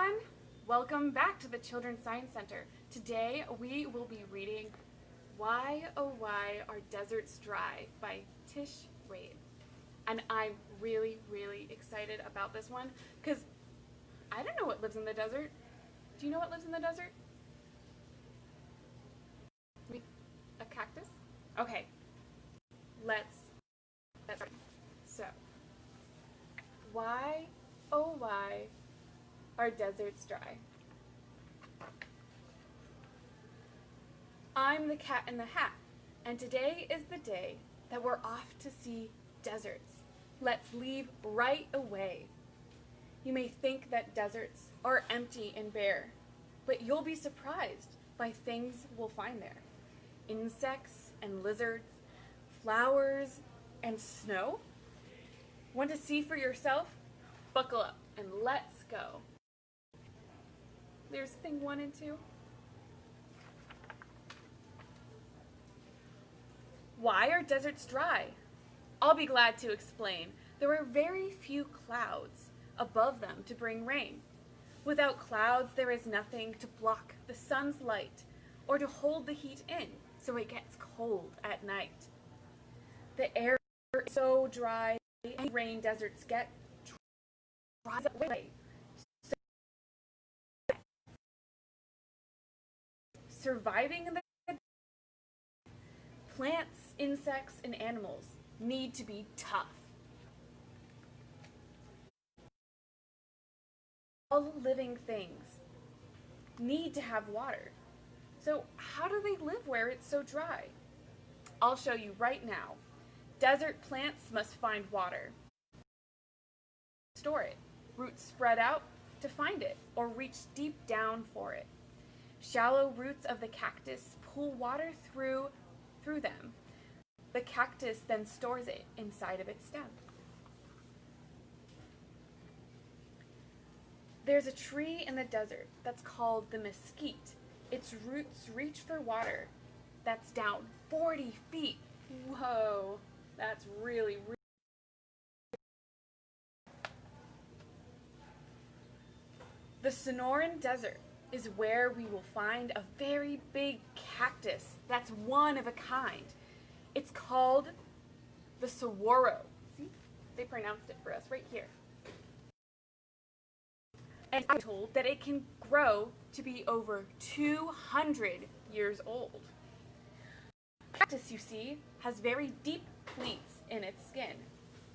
everyone. Welcome back to the Children's Science Center. Today we will be reading Why Oh Why Are Deserts Dry by Tish Rabe. And I'm really excited about this one because I don't know what lives in the desert. Do you know what lives in the desert? A cactus? Okay. Let's start. So, why oh why are deserts dry? I'm the Cat in the Hat, and today is the day that we're off to see deserts. Let's leave right away. You may think that deserts are empty and bare, but you'll be surprised by things we'll find there. Insects and lizards, flowers and snow. Want to see for yourself? Buckle up and let's go. There's thing 1 and 2. Why are deserts dry? I'll be glad to explain. There are very few clouds above them to bring rain. Without clouds, there is nothing to block the sun's light or to hold the heat in so it gets cold at night. The air is so dry, any rain deserts get dries away. Surviving in the plants, insects, and animals need to be tough. All living things need to have water. So how do they live where it's so dry? I'll show you right now. Desert plants must find water. Store it. Roots spread out to find it or reach deep down for it. Shallow roots of the cactus pull water through them. The cactus then stores it inside of its stem. There's a tree in the desert that's called the mesquite. Its roots reach for water that's down 40 feet. Whoa, that's really. The Sonoran Desert is where we will find a very big cactus that's one of a kind. It's called the Saguaro. See, they pronounced it for us right here. And I'm told that it can grow to be over 200 years old. Cactus, you see, has very deep pleats in its skin,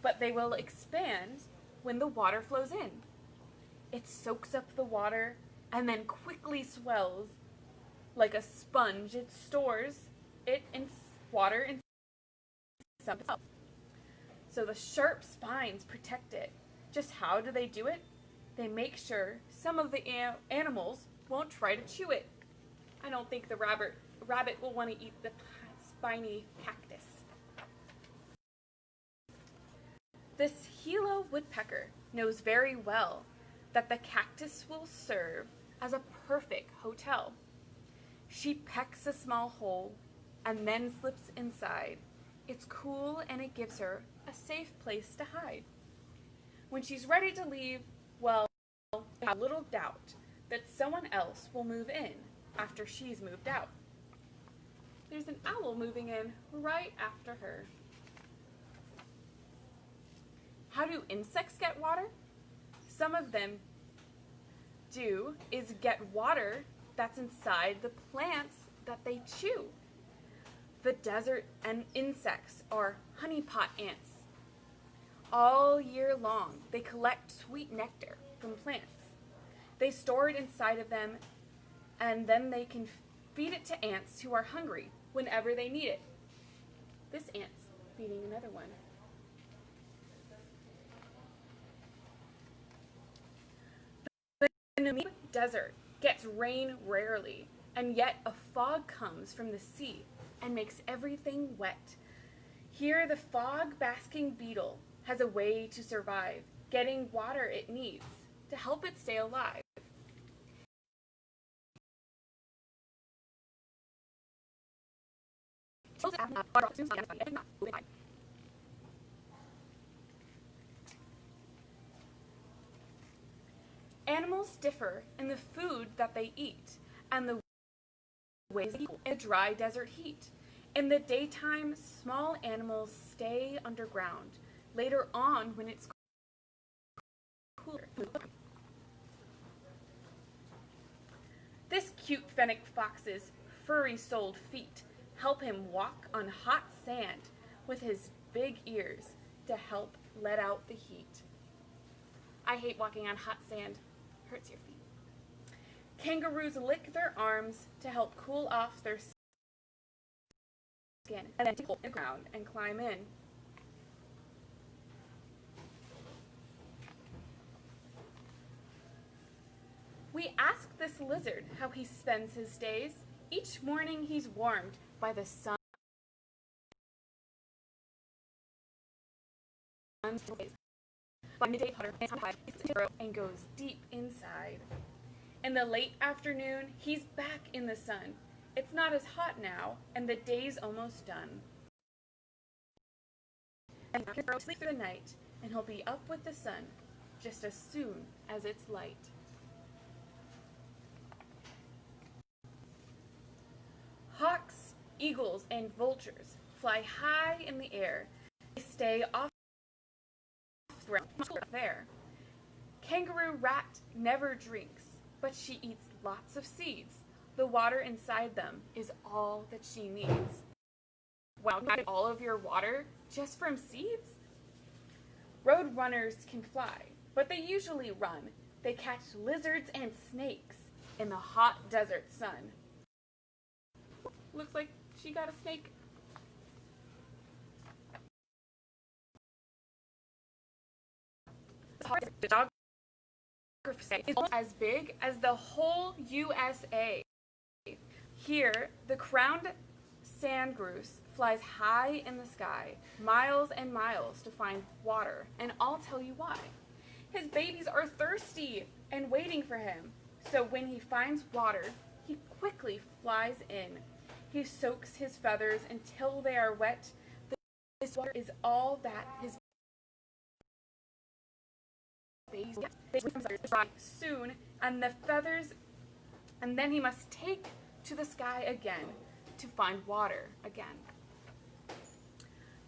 but they will expand when the water flows in. It soaks up the water and then quickly swells like a sponge. It stores it in water in itself. So the sharp spines protect it. Just how do they do it? They make sure some of the animals won't try to chew it. I don't think the rabbit will want to eat the spiny cactus. This Gila woodpecker knows very well that the cactus will serve as a perfect hotel. She pecks a small hole and then slips inside. It's cool and it gives her a safe place to hide. When she's ready to leave, well, I have little doubt that someone else will move in after she's moved out. There's an owl moving in right after her. How do insects get water? Some of them do is get water that's inside the plants that they chew. The desert and insects are honeypot ants. All year long, they collect sweet nectar from plants. They store it inside of them, and then they can feed it to ants who are hungry whenever they need it. This ant's feeding another one. The Namib Desert gets rain rarely, and yet a fog comes from the sea and makes everything wet. Here, the fog-basking beetle has a way to survive, getting water it needs to help it stay alive. Animals differ in the food that they eat and the ways they eat in the dry desert heat. In the daytime, small animals stay underground. Later on, when it's cooler. This cute fennec fox's furry-soled feet help him walk on hot sand with his big ears to help let out the heat. I hate walking on hot sand. Hurts your feet. Kangaroos lick their arms to help cool off their skin and then tickle the ground and climb in. We ask this lizard how he spends his days. Each morning he's warmed by the sun. By midday, and goes deep inside. In the late afternoon, he's back in the sun. It's not as hot now, and the day's almost done. And he'll sleep through the night, and he'll be up with the sun just as soon as it's light. Hawks, eagles, and vultures fly high in the air. They stay off the ground there. Kangaroo rat never drinks, but she eats lots of seeds. The water inside them is all that she needs. Wow, you get all of your water just from seeds? Road runners can fly, but they usually run. They catch lizards and snakes in the hot desert sun. Looks like she got a snake. The geography is almost as big as the whole USA. Here, the crowned sand goose flies high in the sky, miles and miles to find water, and I'll tell you why. His babies are thirsty and waiting for him, so when he finds water, he quickly flies in. He soaks his feathers until they are wet. This water is all that his babies get. Dry soon, and the feathers, and then he must take to the sky again to find water again.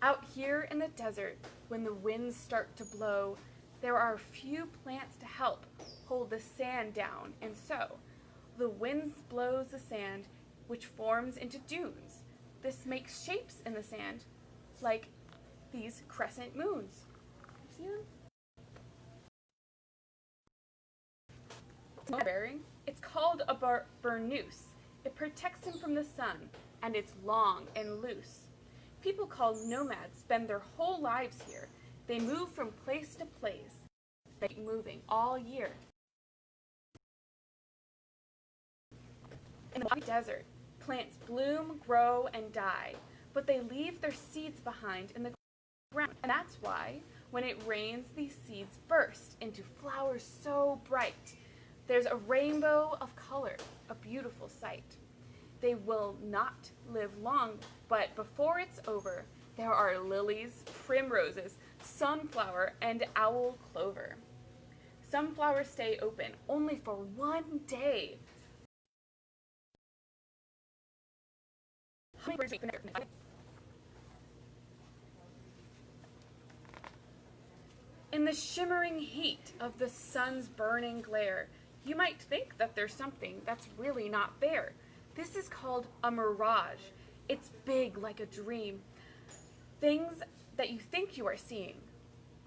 Out here in the desert, when the winds start to blow, there are few plants to help hold the sand down, and so the wind blows the sand, which forms into dunes. This makes shapes in the sand, like these crescent moons. See them? It's called a burnous. It protects him from the sun, and it's long and loose. People called nomads spend their whole lives here. They move from place to place. They keep moving all year. In the desert, plants bloom, grow, and die, but they leave their seeds behind in the ground. And that's why, when it rains, these seeds burst into flowers so bright. There's a rainbow of color, a beautiful sight. They will not live long, but before it's over, there are lilies, primroses, sunflower, and owl clover. Some flowers stay open only for one day. In the shimmering heat of the sun's burning glare, you might think that there's something that's really not there. This is called a mirage. It's big like a dream. Things that you think you are seeing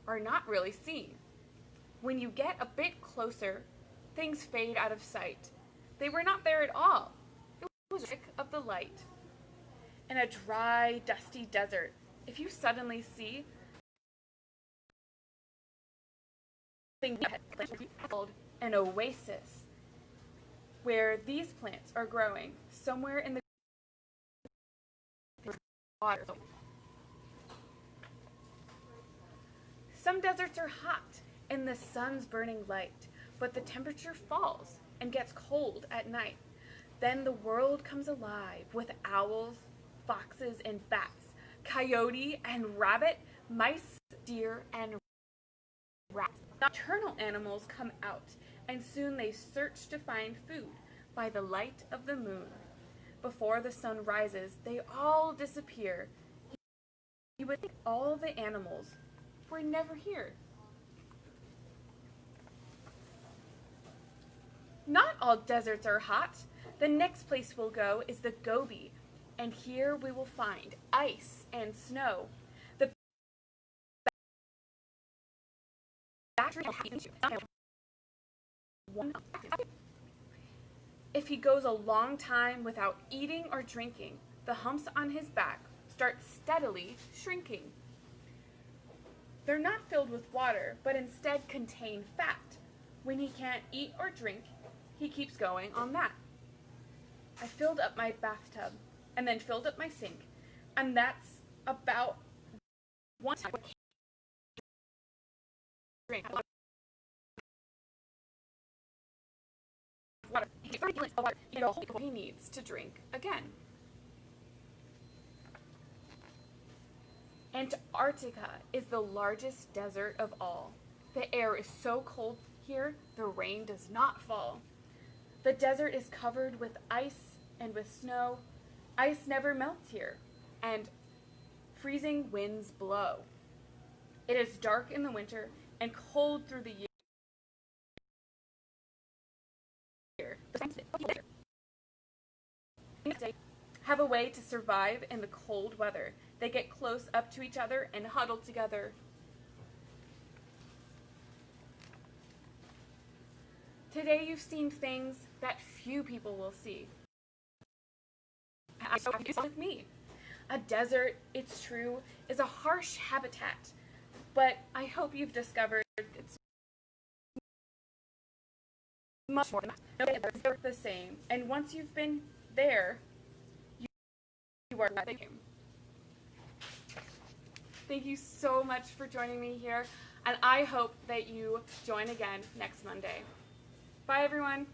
are not really seen. When you get a bit closer, things fade out of sight. They were not there at all. It was a trick of the light. In a dry, dusty desert, if you suddenly see called an oasis, where these plants are growing somewhere in the water. Some deserts are hot in the sun's burning light, but the temperature falls and gets cold at night. Then the world comes alive with owls, foxes, and bats, coyote and rabbit, mice, deer, and rats. Nocturnal animals come out, and soon they search to find food by the light of the moon. Before the sun rises, they all disappear. You would think all the animals were never here. Not all deserts are hot. The next place we'll go is the Gobi, and here we will find ice and snow. The If he goes a long time without eating or drinking, the humps on his back start steadily shrinking. They're not filled with water, but instead contain fat. When he can't eat or drink, he keeps going on that. I filled up my bathtub and then filled up my sink, and that's about one time drink water. He needs to drink again. Antarctica is the largest desert of all. The air is so cold here, the rain does not fall. The desert is covered with ice and with snow. Ice never melts here, and freezing winds blow. It is dark in the winter and cold through the year. Have a way to survive in the cold weather. They get close up to each other and huddle together. Today you've seen things that few people will see. With me. A desert, it's true, is a harsh habitat, but I hope you've discovered it's much more than that. They're the same, and once you've been there, you are not the same. Thank you so much for joining me here, and I hope that you join again next Monday. Bye, everyone.